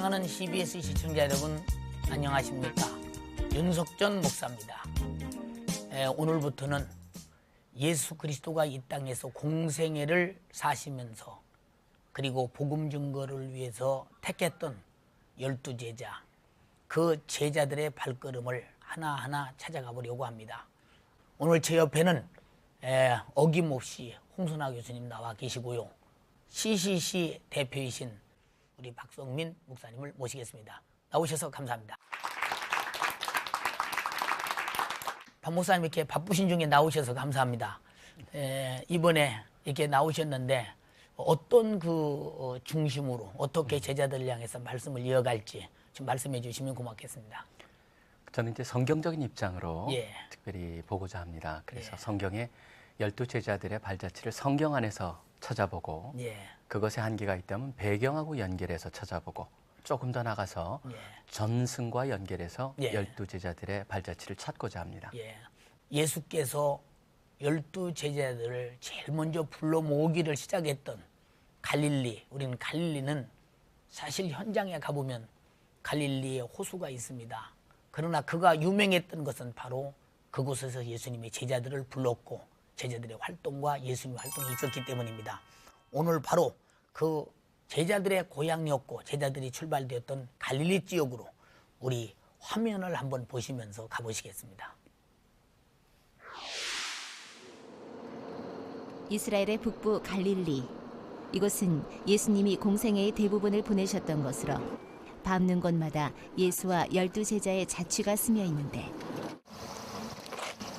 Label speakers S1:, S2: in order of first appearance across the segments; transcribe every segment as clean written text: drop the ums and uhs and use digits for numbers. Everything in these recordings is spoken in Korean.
S1: 사랑하는 CBS 시청자 여러분, 안녕하십니까? 윤석전 목사입니다. 오늘부터는 예수 그리스도가 이 땅에서 공생애를 사시면서 그리고 복음 증거를 위해서 택했던 12제자, 그 제자들의 발걸음을 하나하나 찾아가 보려고 합니다. 오늘 제 옆에는 어김없이 홍순아 교수님 나와 계시고요. CCC 대표이신 우리 박성민 목사님을 모시겠습니다. 나오셔서 감사합니다. 박 목사님 이렇게 바쁘신 중에 나오셔서 감사합니다. 이번에 이렇게 나오셨는데 어떤 그 중심으로 어떻게 제자들을 향해서 말씀을 이어갈지 좀 말씀해 주시면 고맙겠습니다.
S2: 저는 이제 성경적인 입장으로
S1: 예.
S2: 특별히 보고자 합니다. 그래서
S1: 예.
S2: 성경의 12제자들의 발자취를 성경 안에서 찾아보고
S1: 예.
S2: 그것에 한계가 있다면 배경하고 연결해서 찾아보고 조금 더 나가서
S1: 예.
S2: 전승과 연결해서
S1: 예.
S2: 12제자들의 발자취를 찾고자 합니다.
S1: 예. 예수께서 12제자들을 제일 먼저 불러 모으기를 시작했던 갈릴리, 우리는 갈릴리는 사실 현장에 가보면 갈릴리에 호수가 있습니다. 그러나 그가 유명했던 것은 바로 그곳에서 예수님의 제자들을 불렀고 제자들의 활동과 예수님의 활동이 있었기 때문입니다. 오늘 바로 그 제자들의 고향이었고 제자들이 출발되었던 갈릴리 지역으로 우리 화면을 한번 보시면서 가보시겠습니다.
S3: 이스라엘의 북부 갈릴리. 이곳은 예수님이 공생애의 대부분을 보내셨던 곳으로 밟는 곳마다 예수와 12제자의 자취가 스며 있는데,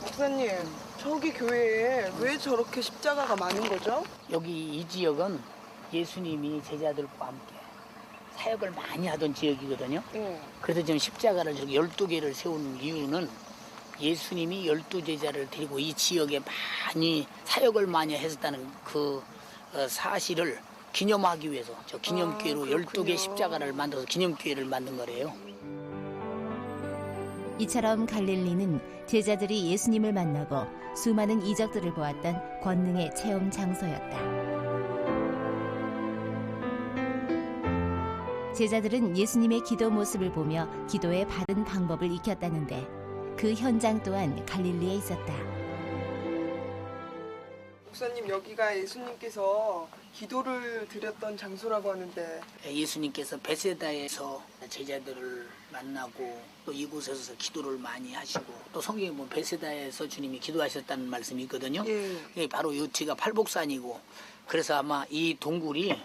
S4: 목사님, 저기 교회에 왜 저렇게 십자가가 많은 거죠?
S1: 여기 이 지역은 예수님이 제자들과 함께 사역을 많이 하던 지역이거든요. 그래서 지금 십자가를 저기 12개를 세우는 이유는 예수님이 12제자를 데리고 이 지역에 많이 사역을 많이 했었다는 그 사실을 기념하기 위해서 저 기념교회로 12개 십자가를 만들어서 기념교회를 만든 거래요.
S3: 이처럼 갈릴리는 제자들이 예수님을 만나고 수많은 이적들을 보았던 권능의 체험 장소였다. 제자들은 예수님의 기도 모습을 보며 기도의 바른 방법을 익혔다는데 그 현장 또한 갈릴리에 있었다.
S4: 목사님, 여기가 예수님께서 기도를 드렸던 장소라고 하는데
S1: 예수님께서 베세다에서 제자들을 만나고 또 이곳에서 기도를 많이 하시고 또 성경에 보면 베세다에서 주님이 기도하셨다는 말씀이 있거든요.
S4: 예.
S1: 바로 여기가 팔복산이고 그래서 아마 이 동굴이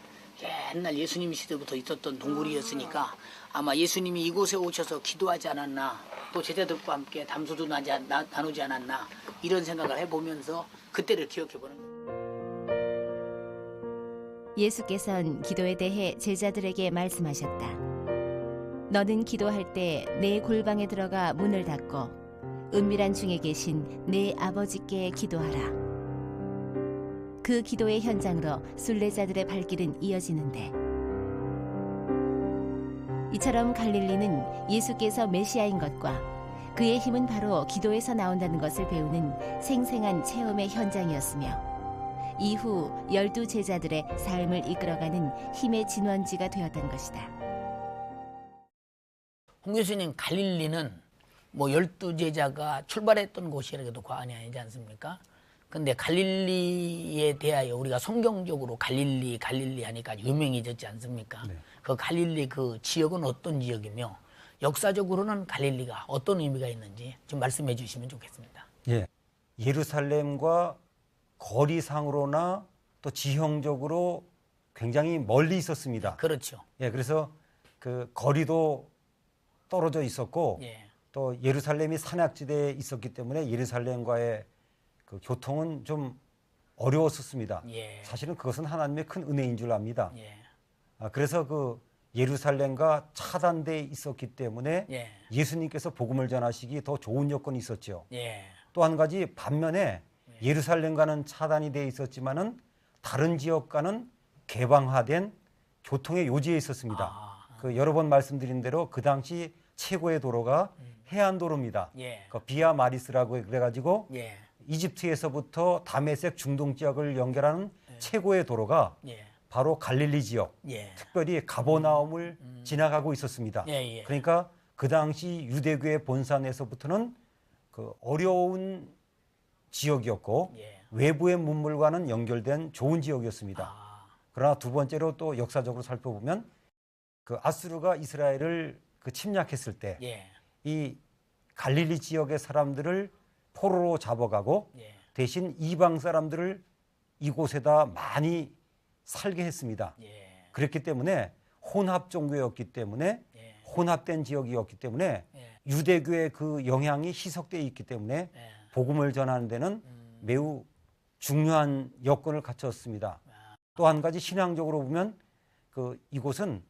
S1: 옛날 예수님 시대부터 있었던 동굴이었으니까 아마 예수님이 이곳에 오셔서 기도하지 않았나 또 제자들과 함께 담소도 나누지 않았나 이런 생각을 해보면서 그때를 기억해보는 거예요.
S3: 예수께서는 기도에 대해 제자들에게 말씀하셨다. 너는 기도할 때 내 골방에 들어가 문을 닫고 은밀한 중에 계신 내 아버지께 기도하라. 그 기도의 현장으로 순례자들의 발길은 이어지는데, 이처럼 갈릴리는 예수께서 메시아인 것과 그의 힘은 바로 기도에서 나온다는 것을 배우는 생생한 체험의 현장이었으며 이후 12제자들의 삶을 이끌어가는 힘의 진원지가 되었던 것이다.
S1: 홍 교수님, 갈릴리는 뭐 12제자가 출발했던 곳이라 해도 과언이 아니지 않습니까? 근데 갈릴리에 대하여 우리가 성경적으로 갈릴리 하니까 유명해졌지 않습니까?
S5: 네.
S1: 그 갈릴리 그 지역은 어떤 지역이며 역사적으로는 갈릴리가 어떤 의미가 있는지 좀 말씀해 주시면 좋겠습니다.
S5: 예. 예루살렘과 거리상으로나 또 지형적으로 굉장히 멀리 있었습니다.
S1: 그렇죠.
S5: 예, 그래서 그 거리도 떨어져 있었고
S1: 예.
S5: 또 예루살렘이 산악지대에 있었기 때문에 예루살렘과의 그 교통은 좀 어려웠었습니다.
S1: 예.
S5: 사실은 그것은 하나님의 큰 은혜인 줄 압니다.
S1: 예.
S5: 그래서 그 예루살렘과 차단돼 있었기 때문에
S1: 예.
S5: 예수님께서 복음을 전하시기 더 좋은 여건이 있었죠.
S1: 예.
S5: 또 한 가지 반면에 예루살렘과는 차단이 돼 있었지만은 다른 지역과는 개방화된 교통의 요지에 있었습니다. 그 여러 번 말씀드린 대로 그 당시 최고의 도로가 해안도로입니다.
S1: 예.
S5: 그 비아 마리스라고 그래가지고
S1: 예.
S5: 이집트에서부터 다메섹 중동 지역을 연결하는 최고의 도로가
S1: 예.
S5: 바로 갈릴리 지역,
S1: 예.
S5: 특별히 가버나움을 지나가고 있었습니다.
S1: 예, 예.
S5: 그러니까 그 당시 유대교의 본산에서부터는 그 어려운 지역이었고
S1: 예.
S5: 외부의 문물과는 연결된 좋은 지역이었습니다.
S1: 아,
S5: 그러나 두 번째로 또 역사적으로 살펴보면 그 아수르가 이스라엘을 그 침략했을 때 이
S1: 예.
S5: 갈릴리 지역의 사람들을 포로로 잡아가고
S1: 예.
S5: 대신 이방 사람들을 이곳에다 많이 살게 했습니다.
S1: 예.
S5: 그렇기 때문에 혼합 종교였기 때문에
S1: 예.
S5: 혼합된 지역이었기 때문에
S1: 예.
S5: 유대교의 그 영향이 희석되어 있기 때문에
S1: 예.
S5: 복음을 전하는 데는 매우 중요한 여건을 갖췄습니다. 또 한 가지 신앙적으로 보면 그 이곳은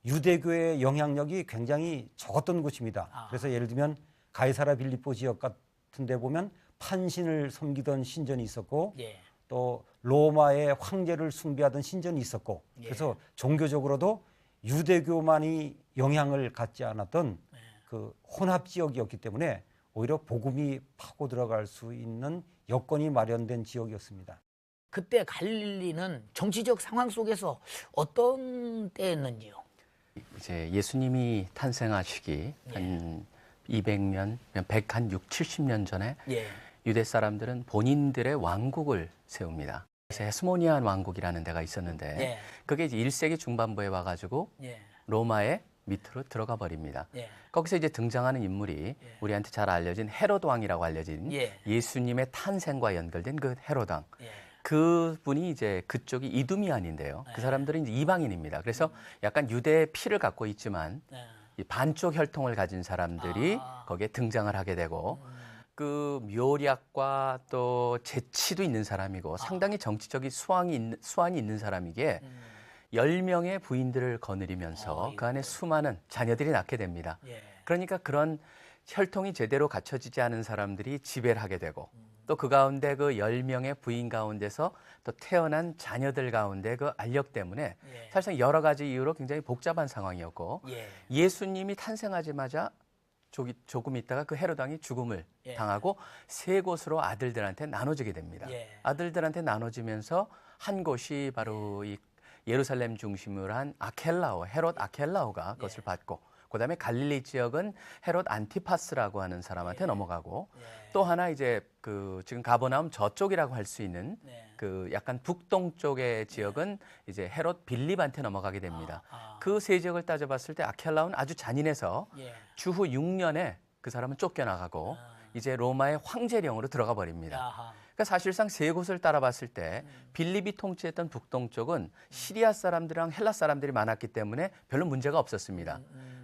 S5: 유대교의 영향력이 굉장히 적었던 곳입니다. 그래서 예를 들면 가이사라 빌립보 지역 같은 데 보면 판신을 섬기던 신전이 있었고
S1: 예.
S5: 또 로마의 황제를 숭배하던 신전이 있었고
S1: 예.
S5: 그래서 종교적으로도 유대교만이 영향을 갖지 않았던 그 혼합 지역이었기 때문에 오히려 복음이 파고 들어갈 수 있는 여건이 마련된 지역이었습니다.
S1: 그때 갈릴리는 정치적 상황 속에서 어떤 때였는지요?
S2: 이제 예수님이 탄생하시기 한 200년, 106, 70년 전에
S1: 예.
S2: 유대 사람들은 본인들의 왕국을 세웁니다. 그래서 헤스모니안 왕국이라는 데가 있었는데
S1: 예.
S2: 그게 이제 1세기 중반부에 와가지고
S1: 예.
S2: 로마의 밑으로 들어가 버립니다.
S1: 예.
S2: 거기서 이제 등장하는 인물이 우리한테 잘 알려진 헤롯 왕이라고 알려진
S1: 예.
S2: 예수님의 탄생과 연결된 그 헤롯 왕.
S1: 예.
S2: 그분이 이제 그쪽이 이두미안인데요. 그 사람들은 이제 이방인입니다. 그래서 약간 유대의 피를 갖고 있지만
S1: 예.
S2: 이 반쪽 혈통을 가진 사람들이 거기에 등장을 하게 되고 그 묘략과 또 재치도 있는 사람이고 상당히 정치적인 수완이 있는 사람이기에 10명의 부인들을 거느리면서 그 안에 수많은 자녀들이 낳게 됩니다.
S1: 예.
S2: 그러니까 그런 혈통이 제대로 갖춰지지 않은 사람들이 지배를 하게 되고 또 그 가운데 그 10명의 부인 가운데서 또 태어난 자녀들 가운데 그 알력 때문에
S1: 예.
S2: 사실상 여러 가지 이유로 굉장히 복잡한 상황이었고
S1: 예.
S2: 예수님이 탄생하자마자 조금 있다가 그 헤롯 왕이 죽음을
S1: 예.
S2: 당하고 세 곳으로 아들들한테 나눠지게 됩니다.
S1: 예.
S2: 아들들한테 나눠지면서 한 곳이 바로 이 예루살렘 중심으로 한 헤롯 아켈라오가 그것을 받고 그다음에 갈릴리 지역은 헤롯 안티파스라고 하는 사람한테 넘어가고 또 하나 이제 그 지금 가버나움 저쪽이라고 할 수 있는 그 약간 북동쪽의 지역은 이제 헤롯 빌립한테 넘어가게 됩니다. 그 세 지역을 따져봤을 때 아켈라오는 아주 잔인해서
S1: 예.
S2: 주후 6년에 그 사람은 쫓겨나가고 이제 로마의 황제령으로 들어가 버립니다.
S1: 아하.
S2: 그러니까 사실상 세 곳을 따라봤을 때 빌립이 통치했던 북동쪽은 시리아 사람들이랑 헬라 사람들이 많았기 때문에 별로 문제가 없었습니다.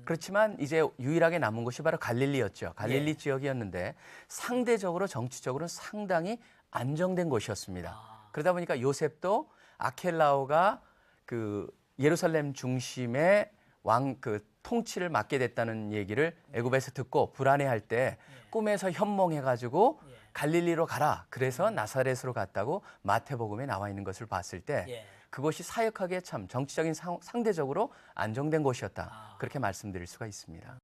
S2: 그렇지만 이제 유일하게 남은 곳이 바로 갈릴리였죠. 갈릴리 지역이었는데 상대적으로 정치적으로는 상당히 안정된 곳이었습니다. 그러다 보니까 요셉도 아켈라오가 그 예루살렘 중심의 그 통치를 맡게 됐다는 얘기를 애굽에서 듣고 불안해할 때 꿈에서 현몽해가지고 갈릴리로 가라. 그래서 나사렛으로 갔다고 마태복음에 나와 있는 것을 봤을 때 그것이 사역하기에 참 정치적인 상대적으로 안정된 곳이었다. 그렇게 말씀드릴 수가 있습니다.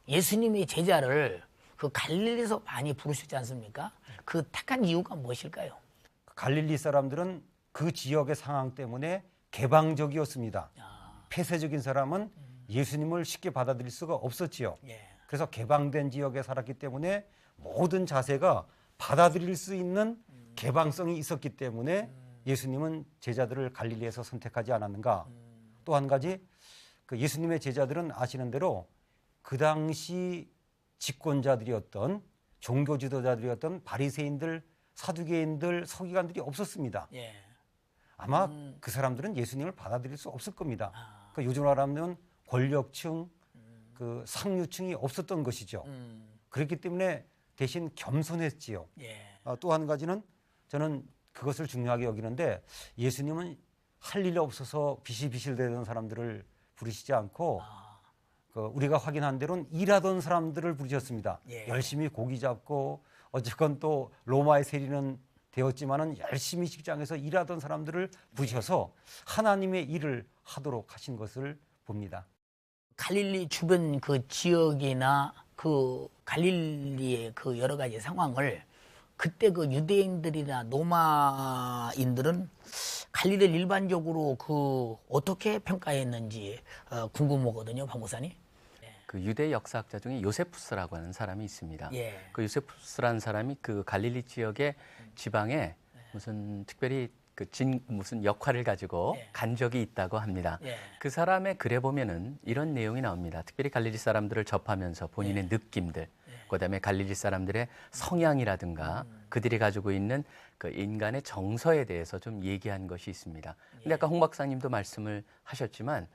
S1: 예수님의 제자를 그 갈릴리에서 많이 부르시지 않습니까? 그 택한 이유가 무엇일까요?
S5: 갈릴리 사람들은 그 지역의 상황 때문에 개방적이었습니다. 폐쇄적인 사람은 예수님을 쉽게 받아들일 수가 없었지요.
S1: 예.
S5: 그래서 개방된 지역에 살았기 때문에 모든 자세가 받아들일 수 있는 개방성이 있었기 때문에 예수님은 제자들을 갈릴리에서 선택하지 않았는가. 또 한 가지 그 예수님의 제자들은 아시는 대로 그 당시 집권자들이었던 종교 지도자들이었던 바리새인들, 사두개인들, 서기관들이 없었습니다.
S1: 예.
S5: 아마 그 사람들은 예수님을 받아들일 수 없을 겁니다. 그 요즘 말하면 권력층, 그 상류층이 없었던 것이죠. 그렇기 때문에 대신 겸손했지요.
S1: 예.
S5: 또 한 가지는 저는 그것을 중요하게 여기는데 예수님은 할 일 없어서 비실비실대던 사람들을 부르시지 않고 그 우리가 확인한 대로는 일하던 사람들을 부르셨습니다.
S1: 예.
S5: 열심히 고기 잡고 어쨌건 또 로마의 세리는 되었지만은 열심히 직장에서 일하던 사람들을 부르셔서 하나님의 일을 하도록 하신 것을 봅니다.
S1: 갈릴리 주변 그 지역이나 그 갈릴리의 그 여러 가지 상황을 그때 그 유대인들이나 로마인들은 갈릴리를 일반적으로 어떻게 평가했는지 궁금하거든요, 박 목사님.
S2: 그 유대 역사학자 중에 요세푸스라고 하는 사람이 있습니다.
S1: 예.
S2: 그 요세푸스라는 사람이 그 갈릴리 지역의 지방에 무슨 특별히 무슨 역할을 가지고
S1: 예.
S2: 간 적이 있다고 합니다.
S1: 예.
S2: 그 사람의 글에 보면은 이런 내용이 나옵니다. 특별히 갈릴리 사람들을 접하면서 본인의 느낌들, 그다음에 갈릴리 사람들의 성향이라든가 그들이 가지고 있는 그 인간의 정서에 대해서 좀 얘기한 것이 있습니다. 근데 아까 홍 박사님도 말씀을 하셨지만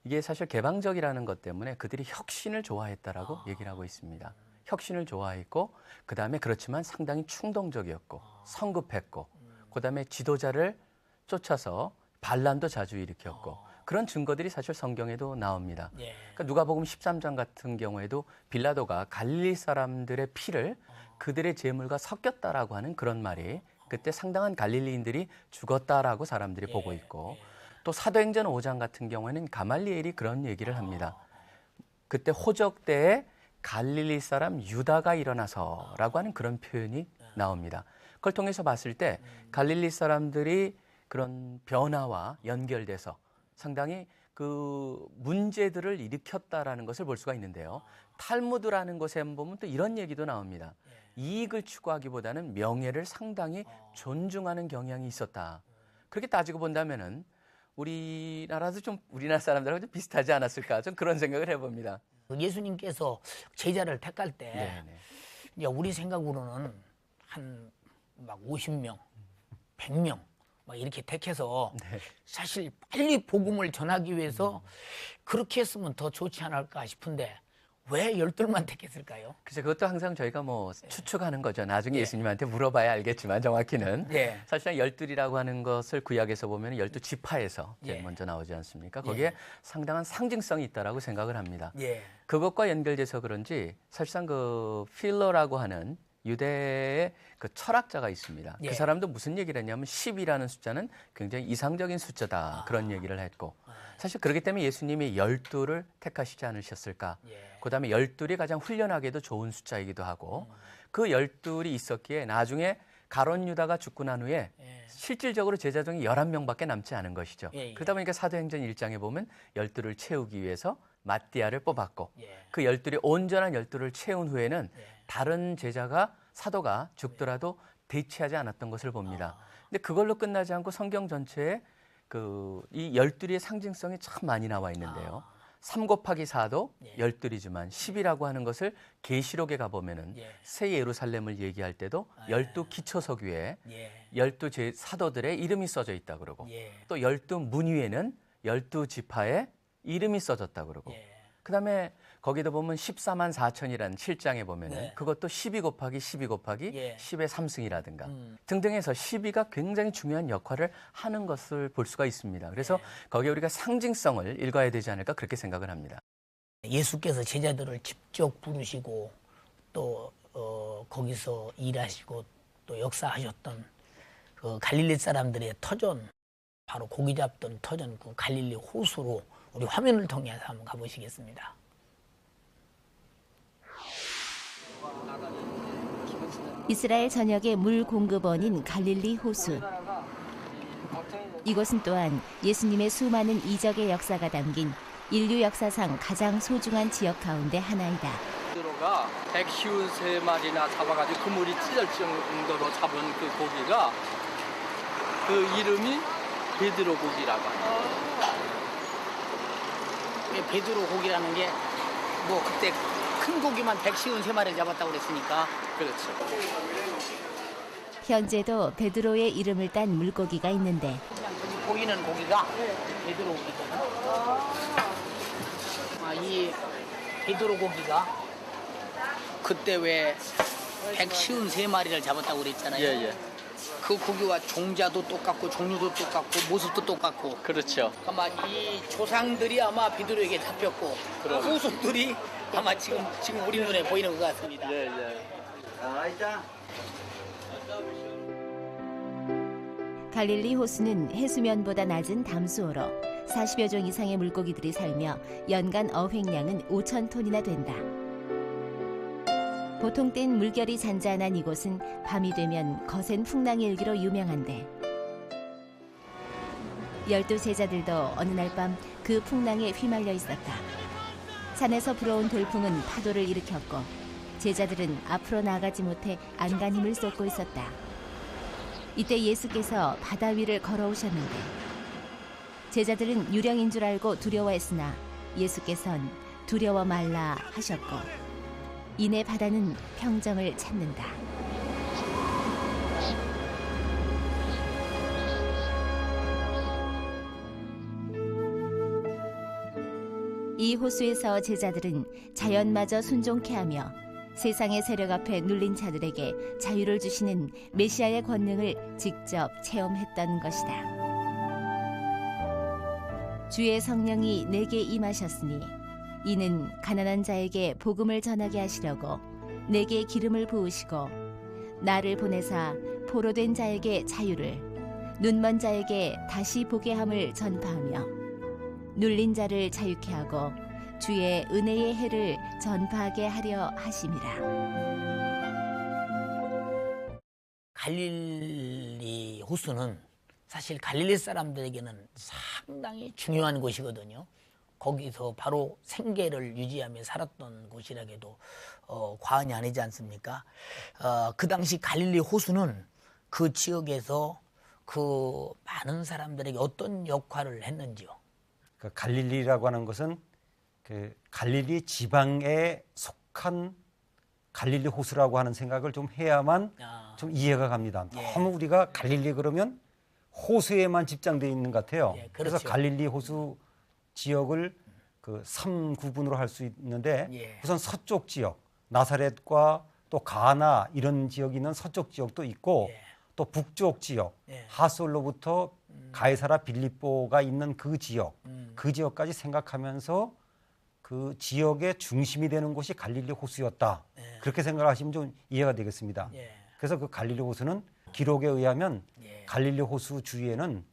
S2: 이게 사실 개방적이라는 것 때문에 그들이 혁신을 좋아했다라고 얘기를 하고 있습니다. 혁신을 좋아했고 그다음에 그렇지만 상당히 충동적이었고 성급했고 그다음에 지도자를 쫓아서 반란도 자주 일으켰고 그런 증거들이 사실 성경에도 나옵니다.
S1: 예.
S2: 그러니까 누가복음 13장 같은 경우에도 빌라도가 갈릴리 사람들의 피를 그들의 제물과 섞였다라고 하는 그런 말이 그때 상당한 갈릴리인들이 죽었다라고 사람들이 보고 있고 또 사도행전 5장 같은 경우에는 가말리엘이 그런 얘기를 합니다. 그때 호적 때에 갈릴리 사람 유다가 일어나서라고 하는 그런 표현이 나옵니다. 그걸 통해서 봤을 때 갈릴리 사람들이 그런 변화와 연결돼서 상당히 그 문제들을 일으켰다라는 것을 볼 수가 있는데요. 탈무드라는 것에 보면 또 이런 얘기도 나옵니다. 이익을 추구하기보다는 명예를 상당히 존중하는 경향이 있었다. 그렇게 따지고 본다면은 우리나라도 좀 우리나라 사람들하고 좀 비슷하지 않았을까 좀 그런 생각을 해봅니다.
S1: 예수님께서 제자를 택할 때
S2: 네네.
S1: 이제 우리 생각으로는 한 막 50명, 100명 막 이렇게 택해서
S2: 네.
S1: 사실 빨리 복음을 전하기 위해서 그렇게 했으면 더 좋지 않을까 싶은데 왜 12만 택했을까요?
S2: 글쎄 그것도 항상 저희가 뭐 추측하는 거죠. 나중에 예수님한테 물어봐야 알겠지만 정확히는.
S1: 예.
S2: 사실상 12이라고 하는 것을 구약에서 보면 12지파에서 제일
S1: 예.
S2: 먼저 나오지 않습니까? 거기에 상당한 상징성이 있다라고 생각을 합니다.
S1: 예.
S2: 그것과 연결돼서 그런지 사실상 그 필러라고 하는 유대의 그 철학자가 있습니다.
S1: 예.
S2: 그 사람도 무슨 얘기를 했냐면 10이라는 숫자는 굉장히 이상적인 숫자다. 그런 얘기를 했고 사실 그렇기 때문에 예수님이 12를 택하시지 않으셨을까.
S1: 예.
S2: 그다음에 12이 가장 훈련하기도 좋은 숫자이기도 하고 그 12이 있었기에 나중에 가론 유다가 죽고 난 후에
S1: 예.
S2: 실질적으로 제자 중에 11명밖에 남지 않은 것이죠.
S1: 예, 예.
S2: 그러다 보니까 사도행전 1장에 보면 12를 채우기 위해서 마띠아를 뽑았고
S1: 예.
S2: 그 12이 온전한 12를 채운 후에는 다른 제자가 사도가 죽더라도 대치하지 않았던 것을 봅니다. 근데 그걸로 끝나지 않고 성경 전체에 이 12의 상징성이 참 많이 나와 있는데요. 3 곱하기 4도 12이지만 10이라고 하는 것을 계시록에 가보면은
S1: 예.
S2: 새 예루살렘을 얘기할 때도 12 기초석 위에
S1: 예.
S2: 12 사도들의 이름이 써져 있다 그러고
S1: 예.
S2: 또 12문 위에는 12지파의 이름이 써졌다 그러고
S1: 예.
S2: 그다음에 거기도 보면 14만 4천이라는 7장에 보면은
S1: 네.
S2: 그것도 12 곱하기 12 곱하기
S1: 예.
S2: 10의 3승이라든가 등등해서 12가 굉장히 중요한 역할을 하는 것을 볼 수가 있습니다. 그래서 거기에 우리가 상징성을 읽어야 되지 않을까 그렇게 생각을 합니다.
S1: 예수께서 제자들을 직접 부르시고 또 거기서 일하시고 또 역사하셨던 그 갈릴리 사람들의 터전, 바로 고기 잡던 터전 그 갈릴리 호수로 우리 화면을 통해서 한번 가보시겠습니다.
S3: 이스라엘 전역의 물 공급원인 갈릴리 호수. 이곳은 또한 예수님의 수많은 이적의 역사가 담긴 인류 역사상 가장 소중한 지역 가운데 하나이다.
S6: 베드로가 153마리나 잡아가지고 그물이 찢을 정도로 잡은 그 고기가 그 이름이 베드로 고기라고 합니다.
S1: 베드로 고기라는 게 뭐 그때 큰 고기만 153마리를 잡았다고 그랬으니까
S6: 그렇죠.
S3: 현재도 베드로의 이름을 딴 물고기가 있는데
S1: 그냥 저기 보이는 고기가 베드로 고기거든요. 이 베드로 고기가 그때 왜 153마리를 잡았다고 그랬잖아요.
S6: 예.
S1: 그 고기와 종자도 똑같고 종류도 똑같고 모습도 똑같고
S6: 그렇죠.
S1: 아마 이 조상들이 아마 베드로에게 잡혔고
S6: 그럼.
S1: 후손들이 아마 지금 우리 눈에 보이는 것 같습니다.
S6: 예.
S3: 갈릴리 호수는 해수면보다 낮은 담수호로 40여 종 이상의 물고기들이 살며 연간 어획량은 5,000톤이나 된다. 보통 땐 물결이 잔잔한 이곳은 밤이 되면 거센 풍랑이 일기로 유명한데 12 제자들도 어느 날 밤 그 풍랑에 휘말려 있었다. 산에서 불어온 돌풍은 파도를 일으켰고 제자들은 앞으로 나아가지 못해 안간힘을 쏟고 있었다. 이때 예수께서 바다 위를 걸어오셨는데 제자들은 유령인 줄 알고 두려워했으나 예수께서는 두려워 말라 하셨고 이내 바다는 평정을 찾는다. 이 호수에서 제자들은 자연마저 순종케 하며 세상의 세력 앞에 눌린 자들에게 자유를 주시는 메시아의 권능을 직접 체험했던 것이다. 주의 성령이 내게 임하셨으니 이는 가난한 자에게 복음을 전하게 하시려고 내게 기름을 부으시고 나를 보내사 포로된 자에게 자유를 눈먼 자에게 다시 보게 함을 전파하며 눌린 자를 자유케 하고 주의 은혜의 해를 전파하게 하려 하심이라.
S1: 갈릴리 호수는 사실 갈릴리 사람들에게는 상당히 중요한 곳이거든요. 거기서 바로 생계를 유지하며 살았던 곳이라 해도 과언이 아니지 않습니까? 그 당시 갈릴리 호수는 그 지역에서 그 많은 사람들에게 어떤 역할을 했는지요?
S5: 그 갈릴리라고 하는 것은 그 갈릴리 지방에 속한 갈릴리 호수라고 하는 생각을 좀 해야만 좀 이해가 갑니다. 너무 우리가 갈릴리 그러면 호수에만 집중되어 있는 것 같아요.
S1: 예,
S5: 그래서
S1: 그렇죠.
S5: 갈릴리 호수 지역을 그 3구분으로 할 수 있는데
S1: 예.
S5: 우선 서쪽 지역, 나사렛과 또 가나 이런 지역이 있는 서쪽 지역도 있고
S1: 예.
S5: 또 북쪽 지역,
S1: 예.
S5: 하솔로부터 가이사라 빌립보가 있는 그 지역, 그 지역까지 생각하면서 그 지역의 중심이 되는 곳이 갈릴리 호수였다.
S1: 예.
S5: 그렇게 생각하시면 좀 이해가 되겠습니다.
S1: 예.
S5: 그래서 그 갈릴리 호수는 기록에 의하면
S1: 예.
S5: 갈릴리 호수 주위에는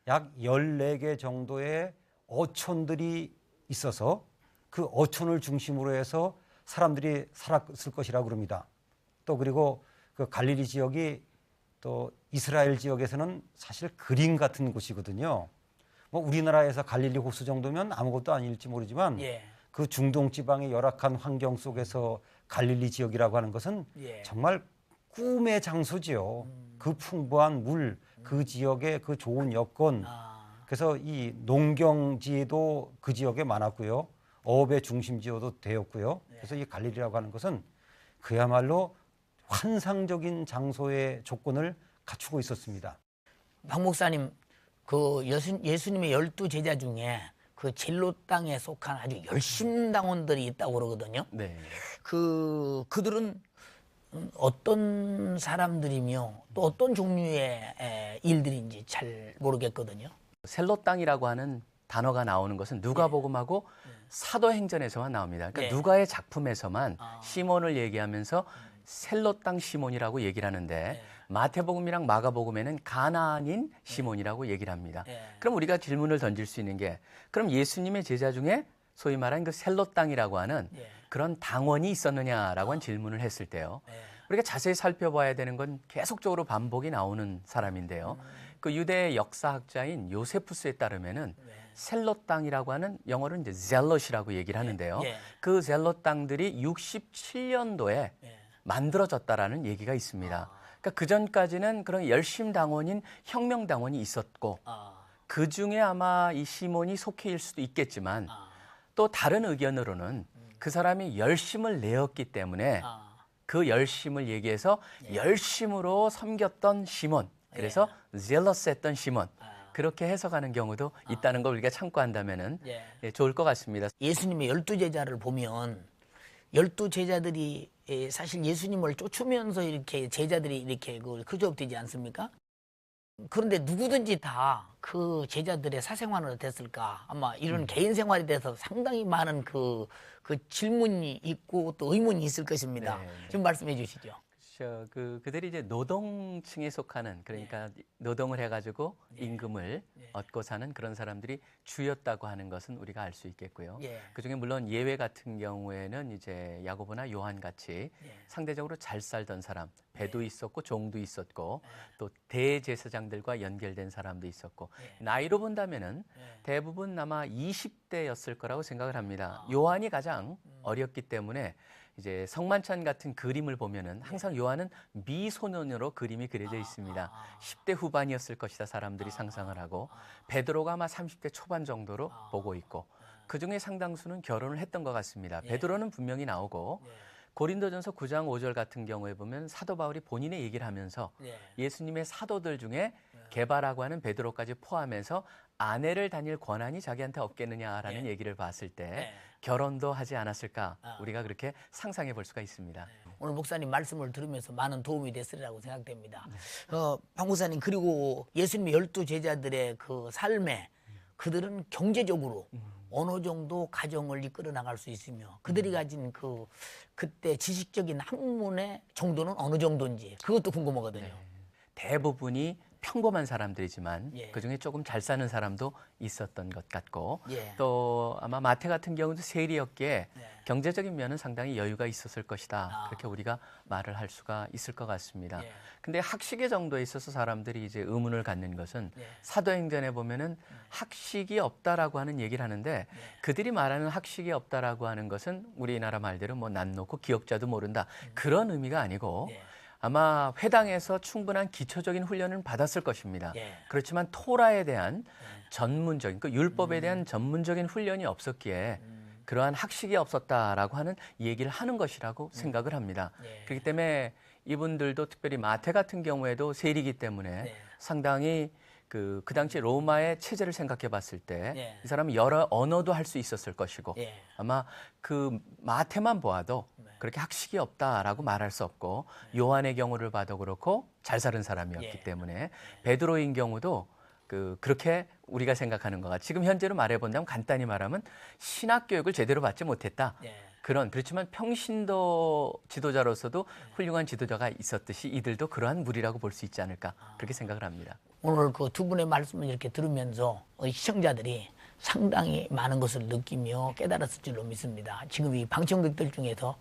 S5: 약 14개 정도의 어촌들이 있어서 그 어촌을 중심으로 해서 사람들이 살았을 것이라고 그럽니다. 또 그리고 그 갈릴리 지역이 또 이스라엘 지역에서는 사실 그림 같은 곳이거든요. 뭐 우리나라에서 갈릴리 호수 정도면 아무것도 아닐지 모르지만
S1: 예.
S5: 그 중동 지방의 열악한 환경 속에서 갈릴리 지역이라고 하는 것은
S1: 예.
S5: 정말 꿈의 장소지요. 그 풍부한 물, 그 지역의 그 좋은 여건. 그래서 이 농경지도 그 지역에 많았고요. 어업의 중심지어도 되었고요. 그래서 이 갈릴리라고 하는 것은 그야말로 환상적인 장소의 조건을 갖추고 있었습니다.
S1: 박 목사님, 그 예수님의 12 제자 중에 그 진로 땅에 속한 아주 열심당원들이 있다고 그러거든요.
S2: 네.
S1: 그들은 어떤 사람들이며 또 어떤 종류의 일들인지 잘 모르겠거든요.
S2: 셀로 땅이라고 하는 단어가 나오는 것은 누가복음하고 사도행전에서만 나옵니다. 그러니까
S1: 네.
S2: 누가의 작품에서만 시몬을 얘기하면서 셀로 땅 시몬이라고 얘기를 하는데 마태복음이랑 마가복음에는 가나안인 시몬이라고 얘기를 합니다. 그럼 우리가 질문을 던질 수 있는 게 그럼 예수님의 제자 중에 소위 말하는 그 셀로 땅이라고 하는 그런 당원이 있었느냐라고 한 질문을 했을 때요. 우리가 자세히 살펴봐야 되는 건 계속적으로 반복이 나오는 사람인데요. 그 유대 역사학자인 요세푸스에 따르면은 셀롯 땅이라고 하는 영어로 이제 젤롯이라고 얘기를 하는데요. 그 젤롯 땅들이 67년도에 만들어졌다라는 얘기가 있습니다. 그러니까 그 전까지는 그런 열심 당원인 혁명 당원이 있었고 그 중에 아마 이 시몬이 속해일 수도 있겠지만 또 다른 의견으로는 그 사람이 열심을 내었기 때문에 그 열심을 얘기해서 열심으로 섬겼던 시몬, 그래서 zealous했던 시몬, 그렇게 해석하는 경우도 있다는 걸 우리가 참고한다면은 좋을 것 같습니다.
S1: 예수님의 12 제자를 보면 12 제자들이 사실 예수님을 쫓으면서 이렇게 제자들이 이렇게 그조업되지 않습니까? 그런데 누구든지 다 그 제자들의 사생활은 어땠을까? 아마 이런 개인 생활에 대해서 상당히 많은 그 질문이 있고 또 의문이 있을 것입니다. 좀 말씀해 주시죠.
S2: 그들이 이제 노동층에 속하는 그러니까 노동을 해가지고 임금을 얻고 사는 그런 사람들이 주였다고 하는 것은 우리가 알 수 있겠고요. 그중에 물론 예외 같은 경우에는 이제 야고보나 요한 같이 상대적으로 잘 살던 사람, 배도 있었고 종도 있었고 또 대제사장들과 연결된 사람도 있었고 나이로 본다면은 대부분 아마 20대였을 거라고 생각을 합니다. 요한이 가장 어렸기 때문에 이제 성만찬 같은 그림을 보면은 항상 요한은 미소년으로 그림이 그려져 있습니다. 10대 후반이었을 것이다 사람들이 상상을 하고 베드로가 아마 30대 초반 정도로 보고 있고 그중에 상당수는 결혼을 했던 것 같습니다. 베드로는 분명히 나오고 고린도전서 9장 5절 같은 경우에 보면 사도 바울이 본인의 얘기를 하면서 예수님의 사도들 중에 게바라고 하는 베드로까지 포함해서 아내를 다닐 권한이 자기한테 없겠느냐라는 얘기를 봤을 때 결혼도 하지 않았을까 우리가 그렇게 상상해 볼 수가 있습니다.
S1: 오늘 목사님 말씀을 들으면서 많은 도움이 됐으리라고 생각됩니다. 박 목사님 그리고 예수님의 12제자들의 그 삶에 그들은 경제적으로 어느 정도 가정을 이끌어 나갈 수 있으며 그들이 가진 그때 지식적인 학문의 정도는 어느 정도인지 그것도 궁금하거든요.
S2: 대부분이 평범한 사람들이지만 그중에 조금 잘 사는 사람도 있었던 것 같고 또 아마 마태 같은 경우도 세리였기에 경제적인 면은 상당히 여유가 있었을 것이다. 그렇게 우리가 말을 할 수가 있을 것 같습니다. 근데 학식의 정도에 있어서 사람들이 이제 의문을 갖는 것은 사도행전에 보면은 학식이 없다라고 하는 얘기를 하는데 그들이 말하는 학식이 없다라고 하는 것은 우리나라 말대로 뭐 난 놓고 기억자도 모른다. 그런 의미가 아니고 아마 회당에서 충분한 기초적인 훈련을 받았을 것입니다. 그렇지만 토라에 대한 전문적인, 그 율법에 대한 전문적인 훈련이 없었기에 그러한 학식이 없었다라고 하는 얘기를 하는 것이라고 생각을 합니다. 그렇기 때문에 이분들도 특별히 마태 같은 경우에도 세리이기 때문에 상당히 그 당시 로마의 체제를 생각해 봤을 때 이 사람은 여러 언어도 할 수 있었을 것이고 아마 그 마태만 보아도 그렇게 학식이 없다라고 말할 수 없고 요한의 경우를 봐도 그렇고 잘 사는 사람이었기 때문에 베드로인 경우도 그렇게 우리가 생각하는 거가 지금 현재로 말해본다면 간단히 말하면 신학 교육을 제대로 받지 못했다. 그렇지만 평신도 지도자로서도 훌륭한 지도자가 있었듯이 이들도 그러한 무리라고 볼 수 있지 않을까 그렇게 생각을 합니다.
S1: 오늘 그 두 분의 말씀을 이렇게 들으면서 시청자들이 상당히 많은 것을 느끼며 깨달았을 줄로 믿습니다. 지금 이 방청객들 중에서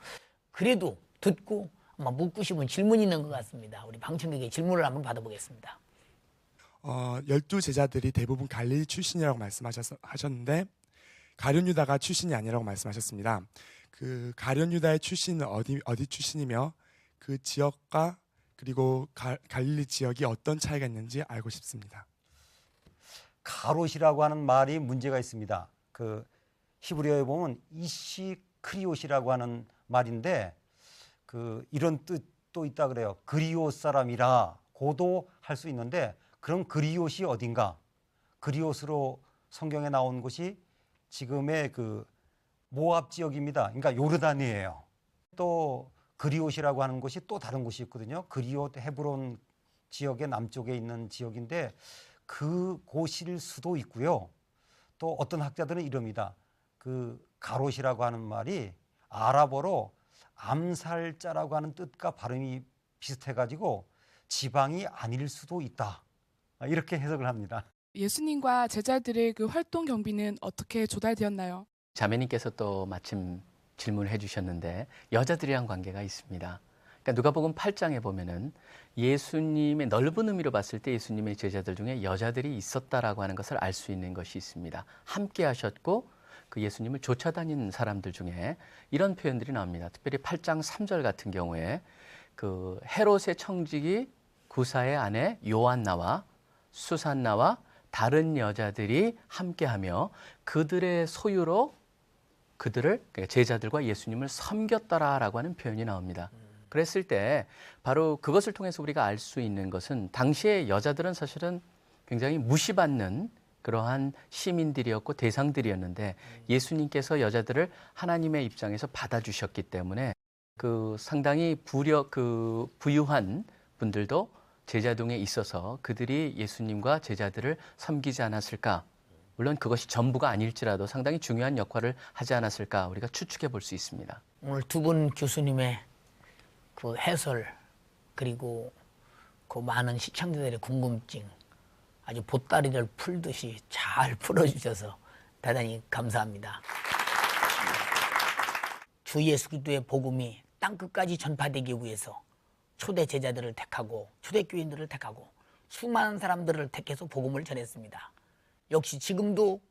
S1: 그래도 듣고 아마 묻고 싶은 질문이 있는 것 같습니다. 우리 방청객의 질문을 한번 받아보겠습니다.
S7: 12제자들이 대부분 갈릴리 출신이라고 말씀하셨는데 가룟 유다가 출신이 아니라고 말씀하셨습니다. 그 가룟 유다의 출신은 어디 출신이며 그 지역과 그리고 갈릴리 지역이 어떤 차이가 있는지 알고 싶습니다.
S5: 가롯이라고 하는 말이 문제가 있습니다. 그 히브리어에 보면 이시크리옷이라고 하는 말인데 그 이런 뜻도 있다 그래요. 그리옷 사람이라고도 할 수 있는데 그럼 그리옷이 어딘가? 그리옷으로 성경에 나온 곳이 지금의 그 모압 지역입니다. 그러니까 요르단이에요. 또 그리옷이라고 하는 곳이 또 다른 곳이 있거든요. 그리옷 헤브론 지역의 남쪽에 있는 지역인데 그곳일 수도 있고요. 또 어떤 학자들은 이럽니다. 그 가롯이라고 하는 말이 아랍어로 암살자라고 하는 뜻과 발음이 비슷해가지고 지방이 아닐 수도 있다. 이렇게 해석을 합니다.
S8: 예수님과 제자들의 그 활동 경비는 어떻게 조달되었나요?
S2: 자매님께서 또 마침 질문을 해주셨는데 여자들이랑 관계가 있습니다. 그러니까 누가복음 8장에 보면은 예수님의 넓은 의미로 봤을 때 예수님의 제자들 중에 여자들이 있었다라고 하는 것을 알 수 있는 것이 있습니다. 함께 하셨고 그 예수님을 쫓아다니는 사람들 중에 이런 표현들이 나옵니다. 특별히 8장 3절 같은 경우에 그 헤롯의 청지기 구사의 아내 요한나와 수산나와 다른 여자들이 함께하며 그들의 소유로 그들을 제자들과 예수님을 섬겼더라라고 하는 표현이 나옵니다. 그랬을 때 바로 그것을 통해서 우리가 알 수 있는 것은 당시의 여자들은 사실은 굉장히 무시받는 그러한 시민들이었고 대상들이었는데 예수님께서 여자들을 하나님의 입장에서 받아주셨기 때문에 그 상당히 부유한 분들도 제자동에 있어서 그들이 예수님과 제자들을 섬기지 않았을까? 물론 그것이 전부가 아닐지라도 상당히 중요한 역할을 하지 않았을까? 우리가 추측해 볼 수 있습니다.
S1: 오늘 두 분 교수님의 그 해설 그리고 그 많은 시청자들의 궁금증 아주 보따리를 풀듯이 잘 풀어주셔서 대단히 감사합니다. 주 예수 그리스도의 복음이 땅끝까지 전파되기 위해서 초대 제자들을 택하고 초대교인들을 택하고 수많은 사람들을 택해서 복음을 전했습니다. 역시 지금도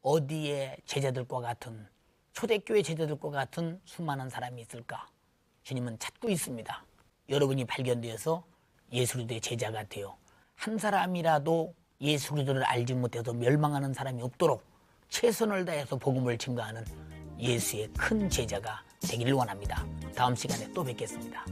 S1: 어디에 제자들과 같은 초대교회 제자들과 같은 수많은 사람이 있을까? 주님은 찾고 있습니다. 여러분이 발견되어서 예수 그리스도의 제자가 되어 한 사람이라도 예수 그리스도를 알지 못해서 멸망하는 사람이 없도록 최선을 다해서 복음을 증거하는 예수의 큰 제자가 되기를 원합니다. 다음 시간에 또 뵙겠습니다.